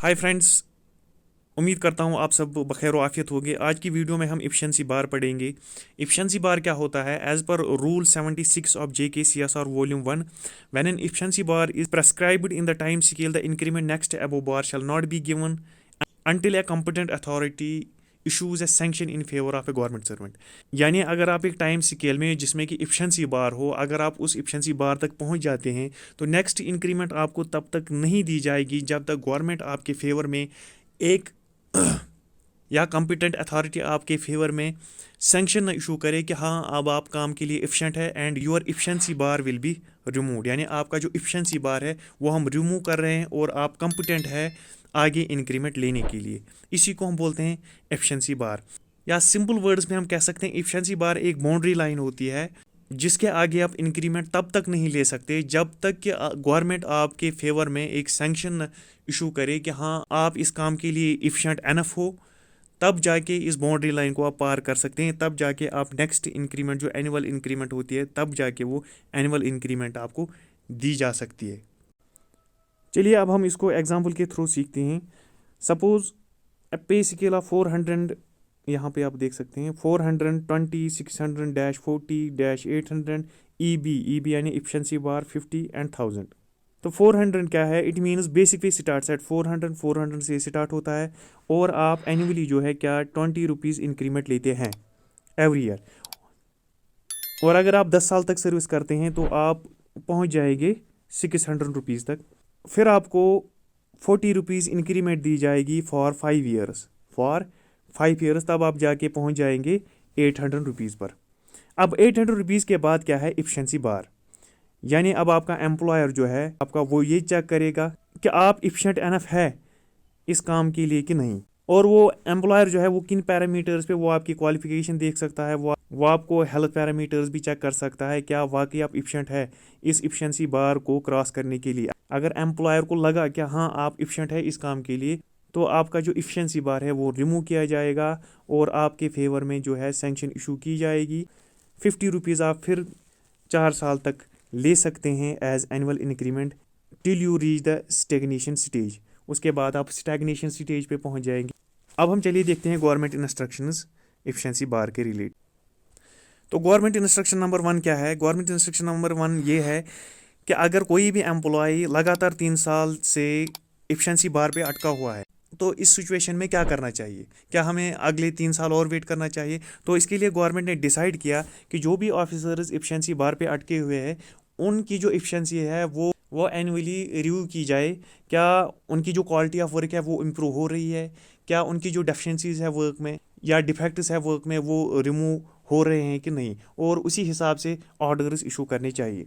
Hi friends, उम्मीद करता हूँ आप सब बखैर आफियत होंगे। आज की वीडियो में हम इफिशिएंसी बार पढ़ेंगे। इफिशिएंसी बार क्या होता है? As per rule 76 of JKCSR volume 1, when an efficiency bar is prescribed in the time scale the increment next above bar shall not be given until a competent authority issues a sanction in favor of a government servant। यानी अगर आप एक time scale में जिसमें कि efficiency बार हो, अगर आप उस इफिशिएंसी बार तक पहुंच जाते हैं तो नेक्स्ट इंक्रीमेंट आपको तब तक नहीं दी जाएगी जब तक गवर्नमेंट आपके फेवर में एक या कॉम्पिटेंट अथॉरिटी आपके फेवर में सेंक्शन न इशू करे कि हाँ अब आप काम के लिए इफिशिएंट है and your efficiency bar will be removed. यानी आपका जो इफिशिएंसी बार है वो हम रिमूव कर रहे हैं और आप कॉम्पिटेंट है आगे इंक्रीमेंट लेने के लिए। इसी को हम बोलते हैं एफिशिएंसी बार, या सिंपल वर्ड्स में हम कह सकते हैं एफिशिएंसी बार एक बाउंड्री लाइन होती है जिसके आगे आप इंक्रीमेंट तब तक नहीं ले सकते जब तक कि गवर्नमेंट आपके फेवर में एक सैंक्शन इशू करे कि हाँ आप इस काम के लिए इफिशिएंट एनफ हो। तब जाके इस बाउंड्री लाइन को आप पार कर सकते हैं, तब जाके आप नेक्स्ट इंक्रीमेंट जो एनुअल इंक्रीमेंट होती है तब जाके वो एनुअल इंक्रीमेंट आपको दी जा सकती है। चलिए अब हम इसको एग्जाम्पल के थ्रू सीखते हैं। सपोज पे स्केल ऑफ 400, यहाँ पे आप देख सकते हैं 420 600-40-800 EB यानी इफिशिएंसी बार 50 एंड 1000। तो 400 क्या है? इट मीन्स बेसिक पे स्टार्ट एट 400 से स्टार्ट होता है और आप एनुअली जो है क्या 20 रुपीज़ इंक्रीमेंट लेते हैं एवरी ईयर। और अगर आप 10 साल तक सर्विस करते हैं तो आप पहुंच जाएंगे 600 रुपीज़ तक। फिर आपको 40 रुपीज़ इंक्रीमेंट दी जाएगी फॉर 5 ईयर्स, तब आप जाके पहुंच जाएंगे 800 रुपीज़ पर। अब 800 रुपीज़ के बाद क्या है? इफिशिएंसी बार। यानी अब आपका एम्प्लॉयर जो है आपका वो ये चेक करेगा कि आप इफिशिएंट एनफ है इस काम के लिए कि नहीं। और वो एम्प्लॉयर जो है वो किन पैरामीटर्स पे, वो आपकी क्वालिफिकेशन देख सकता है, वो आपको हेल्थ पैरामीटर्स भी चेक कर सकता है क्या वाकई आप इफिशिएंट है इस इफिशिएंसी बार को क्रॉस करने के लिए। अगर एम्प्लॉयर को लगा कि हाँ आप इफिशिएंट है इस काम के लिए तो आपका जो इफिशिएंसी बार है वो रिमूव किया जाएगा और आपके फेवर में जो है सैंक्शन इशू की जाएगी। 50 रुपीज़ आप फिर 4 साल तक ले सकते हैं as annual increment till you reach the stagnation stage. उसके बाद आप स्टैग्नेशन स्टेज पे पहुंच जाएंगे। अब हम चलिए देखते हैं गवर्नमेंट इंस्ट्रक्शंस इफिशिएंसी बार के रिलेट। तो गवर्नमेंट इंस्ट्रक्शन नंबर 1 क्या है? गवर्नमेंट इंस्ट्रक्शन नंबर 1 ये है कि अगर कोई भी एम्प्लॉय लगातार 3 साल से इफिशिएंसी बार पे अटका हुआ है तो इस सिचुएशन में क्या करना चाहिए? क्या हमें अगले 3 साल और वेट करना चाहिए? तो इसके लिए गवर्नमेंट ने डिसाइड किया कि जो भी ऑफिसर्स इफिशिएंसी बार पे अटके हुए हैं उनकी जो इफिशिएंसी है वो एनुअली रिव्यू की जाए। क्या उनकी जो क्वालिटी ऑफ वर्क है वो इम्प्रूव हो रही है? क्या उनकी जो डेफिशिएंसीज है वर्क में या डिफेक्ट्स है वर्क में वो रिमूव हो रहे हैं कि नहीं, और उसी हिसाब से ऑर्डर्स इशू करने चाहिए।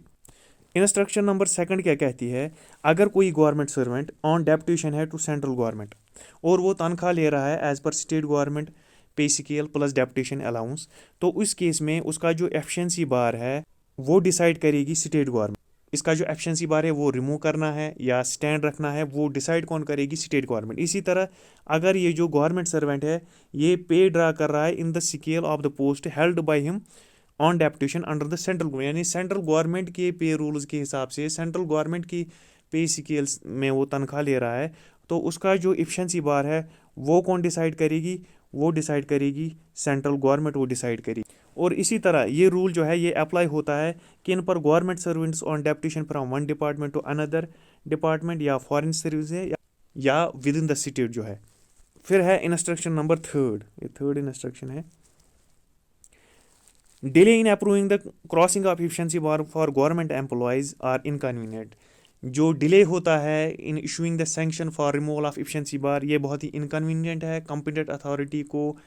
इंस्ट्रक्शन नंबर 2 क्या कहती है? अगर कोई गवर्नमेंट सर्वेंट ऑन डेप्यूटेशन है टू सेंट्रल गवर्नमेंट और वो तनख्वाह ले रहा है as per state government pay scale plus deputation allowance, तो उस केस में उसका जो एफिशिएंसी बार है वो डिसाइड करेगी स्टेट गवर्नमेंट। इसका जो एफिशिएंसी बार है वो रिमूव करना है या स्टैंड रखना है वो डिसाइड कौन करेगी? State government. इसी तरह अगर ये जो गवर्नमेंट सर्वेंट है ये पे ड्रा कर रहा है in the scale of the post held by him on deputation under the central government, यानी सेंट्रल गवर्नमेंट के पे रूल्स के हिसाब से सेंट्रल गवर्नमेंट की पे स्केल्स में वो तनख्वाह ले रहा है, तो उसका जो इफिशिएंसी बार है वो कौन डिसाइड करेगी? वो डिसाइड करेगी सेंट्रल गवर्नमेंट, वो डिसाइड करेगी। और इसी तरह ये रूल जो है ये अप्लाई होता है कि इन पर government servants on deputation from one department to another department या फॉरेन सर्विस है या विद इन द स्टेट जो है। फिर है इंस्ट्रक्शन नंबर 3, ये 3rd इंस्ट्रक्शन है। Delay in approving the crossing of efficiency bar for government employees are inconvenient. जो डिले होता है in issuing the sanction for removal of efficiency bar ये बहुत ही इनकन्वीनियंट है। कॉम्पिटेंट अथॉरिटी को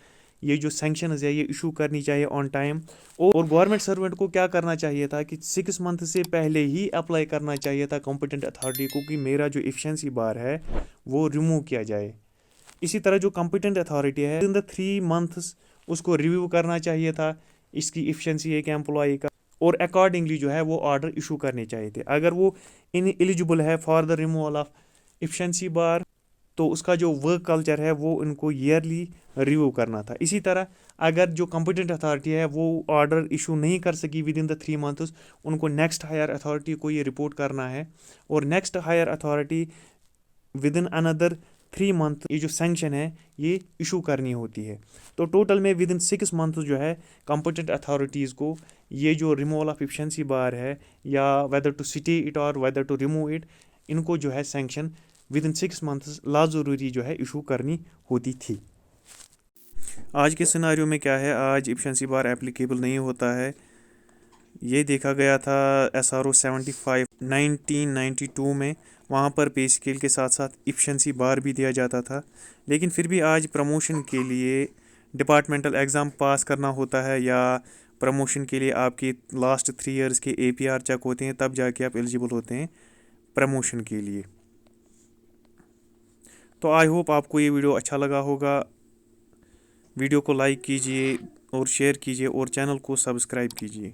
ये जो सैंक्शंस है ये इशू करनी चाहिए ऑन टाइम। और गवर्नमेंट सर्वेंट को क्या करना चाहिए था कि 6 मंथ से पहले ही अप्लाई करना चाहिए था कॉम्पिटेंट अथॉरिटी को कि मेरा जो इफिशिएंसी बार है वो रिमूव किया जाए। इसी तरह जो कॉम्पिटेंट अथॉरिटी है इन द 3 मंथ्स उसको रिव्यू करना चाहिए था इसकी इफिशिएंसी एक एम्प्लॉय का, और अकॉर्डिंगली जो है वो ऑर्डर इशू करने चाहिए थे। अगर वो इन एलिजिबल है for the removal of efficiency bar तो उसका जो वर्क कल्चर है वो उनको ईयरली रिव्यू करना था। इसी तरह अगर जो कॉम्पिटेंट अथॉरिटी है वो ऑर्डर इशू नहीं कर सकी विद इन द 3 मंथ्स, उनको नेक्स्ट हायर अथॉरिटी को ये रिपोर्ट करना है और next higher authority within another 3 month ये जो सैंक्शन है ये इशू करनी होती है। तो टोटल में विद इन 6 मंथ जो है कॉम्पिटेंट अथॉरिटीज़ को ये जो रिमूवल ऑफ एफिशिएंसी बार है या वेदर टू सिटी इट और वेदर टू रिमूव इट, इनको जो है सैंक्शन विद इन 6 मंथ्स लाजरूरी जो है इशू करनी होती थी। आज के सिनारियो में क्या है, आज एफिशिएंसी बार एप्लीकेबल नहीं होता है। ये देखा गया था SRO 75 1992 में, वहाँ पर पे स्केल के साथ साथ एफिशिएंसी बार भी दिया जाता था। लेकिन फिर भी आज प्रमोशन के लिए डिपार्टमेंटल एग्ज़ाम पास करना होता है या प्रमोशन के लिए आपके लास्ट 3 इयर्स के APR चेक होते हैं, तब जाके आप एलिजिबल होते हैं प्रमोशन के लिए। तो आई होप आपको ये वीडियो अच्छा लगा होगा। वीडियो को लाइक कीजिए और शेयर कीजिए और चैनल को सब्सक्राइब कीजिए।